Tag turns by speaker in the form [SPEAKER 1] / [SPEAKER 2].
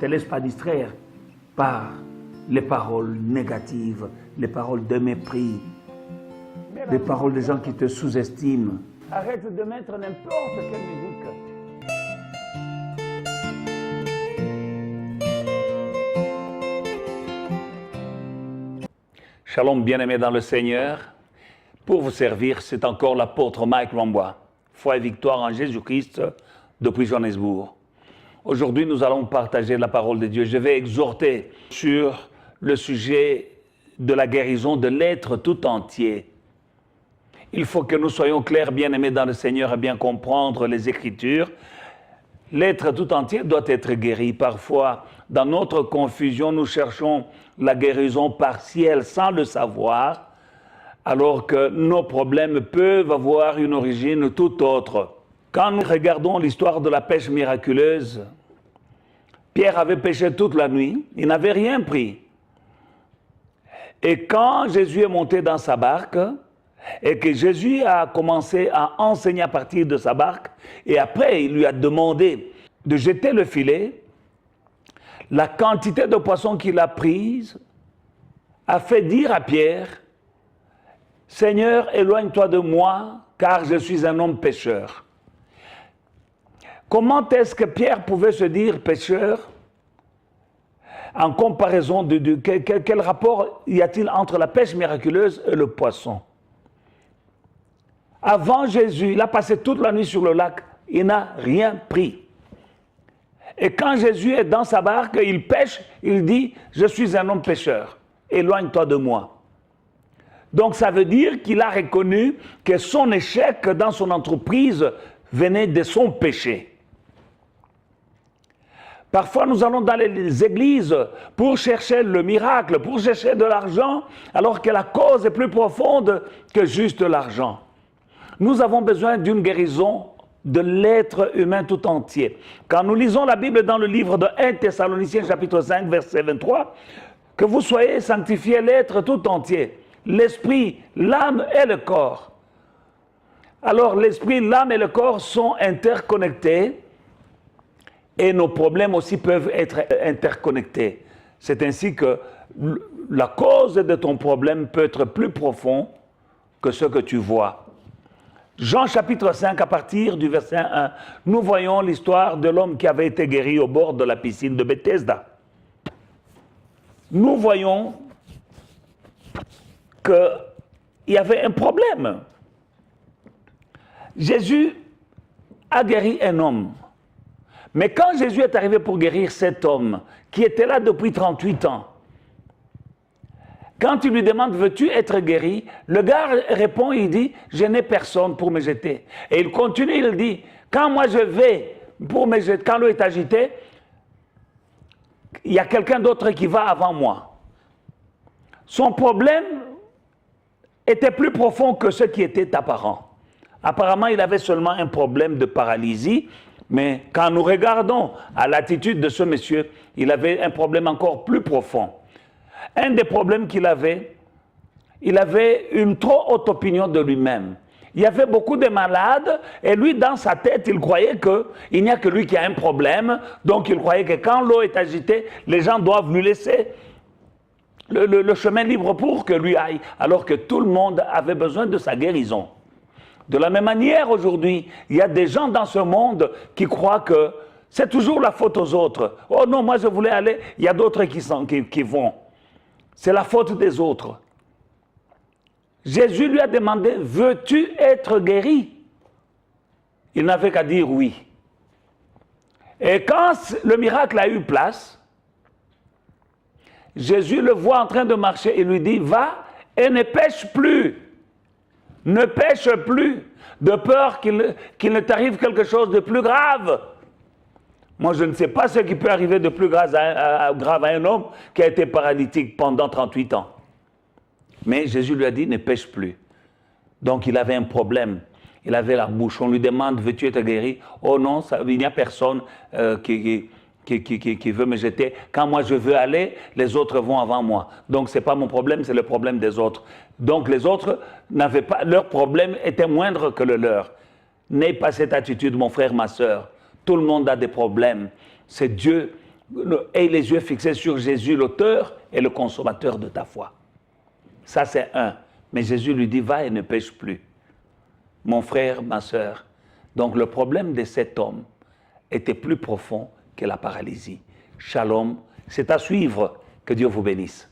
[SPEAKER 1] te laisse pas distraire par les paroles négatives, les paroles de mépris, les paroles des gens qui te sous-estiment. Arrête de mettre n'importe quelle musique.
[SPEAKER 2] Shalom, bien-aimés dans le Seigneur. Pour vous servir, c'est encore l'apôtre Mike Rambois. Foi et victoire en Jésus-Christ depuis Johannesburg. Aujourd'hui, nous allons partager la parole de Dieu. Je vais exhorter sur le sujet de la guérison de l'être tout entier. Il faut que nous soyons clairs, bien-aimés dans le Seigneur, et bien comprendre les Écritures. L'être tout entier doit être guéri. Parfois, dans notre confusion, nous cherchons la guérison partielle sans le savoir, alors que nos problèmes peuvent avoir une origine tout autre. Quand nous regardons l'histoire de la pêche miraculeuse, Pierre avait pêché toute la nuit, il n'avait rien pris. Et quand Jésus est monté dans sa barque, et que Jésus a commencé à enseigner à partir de sa barque, et après il lui a demandé de jeter le filet, la quantité de poissons qu'il a prise a fait dire à Pierre, « Seigneur, éloigne-toi de moi, car je suis un homme pécheur. » Comment est-ce que Pierre pouvait se dire pécheur en comparaison de quel rapport y a-t-il entre la pêche miraculeuse et le poisson? Avant Jésus, il a passé toute la nuit sur le lac, il n'a rien pris. Et quand Jésus est dans sa barque, il pêche, il dit « Je suis un homme pécheur, éloigne-toi de moi ». Donc ça veut dire qu'il a reconnu que son échec dans son entreprise venait de son péché. Parfois, nous allons dans les églises pour chercher le miracle, pour chercher de l'argent, alors que la cause est plus profonde que juste l'argent. Nous avons besoin d'une guérison de l'être humain tout entier. Quand nous lisons la Bible dans le livre de 1 Thessaloniciens chapitre 5, verset 23, que vous soyez sanctifiés l'être tout entier, l'esprit, l'âme et le corps. Alors l'esprit, l'âme et le corps sont interconnectés et nos problèmes aussi peuvent être interconnectés. C'est ainsi que la cause de ton problème peut être plus profond que ce que tu vois. Jean chapitre 5, à partir du verset 1, nous voyons l'histoire de l'homme qui avait été guéri au bord de la piscine de Bethesda. Nous voyons qu'il y avait un problème. Jésus a guéri un homme. Mais quand Jésus est arrivé pour guérir cet homme, qui était là depuis 38 ans, quand il lui demande « Veux-tu être guéri ?» Le gars répond, il dit « Je n'ai personne pour me jeter. » Et il continue, il dit « Quand moi je vais pour me jeter, quand l'eau est agitée, il y a quelqu'un d'autre qui va avant moi. » Son problème était plus profond que ce qui était apparent. Apparemment, il avait seulement un problème de paralysie, mais quand nous regardons à l'attitude de ce monsieur, il avait un problème encore plus profond. Un des problèmes qu'il avait, il avait une trop haute opinion de lui-même. Il y avait beaucoup de malades et lui, dans sa tête, il croyait qu'il n'y a que lui qui a un problème. Donc, il croyait que quand l'eau est agitée, les gens doivent lui laisser le chemin libre pour que lui aille, alors que tout le monde avait besoin de sa guérison. De la même manière, aujourd'hui, il y a des gens dans ce monde qui croient que c'est toujours la faute aux autres. « Oh non, moi je voulais aller, il y a d'autres qui vont. » C'est la faute des autres. Jésus lui a demandé, veux-tu être guéri? Il n'avait qu'à dire oui. Et quand le miracle a eu place, Jésus le voit en train de marcher et lui dit, va et ne pêche plus. Ne pêche plus, de peur qu'il ne t'arrive quelque chose de plus grave. Moi, je ne sais pas ce qui peut arriver de plus grave à un homme qui a été paralytique pendant 38 ans. Mais Jésus lui a dit, ne pêche plus. Donc, il avait un problème. Il avait la bouche. On lui demande, veux-tu être guéri? Oh non, il n'y a personne qui veut me jeter. Quand moi je veux aller, les autres vont avant moi. Donc, ce n'est pas mon problème, c'est le problème des autres. Donc, les autres n'avaient pas, leur problème était moindre que le leur. N'aie pas cette attitude, mon frère, ma sœur. Tout le monde a des problèmes. C'est Dieu Aie les yeux fixés sur Jésus, l'auteur et le consommateur de ta foi. Ça, c'est un. Mais Jésus lui dit, va et ne pêche plus. Mon frère, ma sœur. Donc, le problème de cet homme était plus profond que la paralysie. Shalom, c'est à suivre. Que Dieu vous bénisse.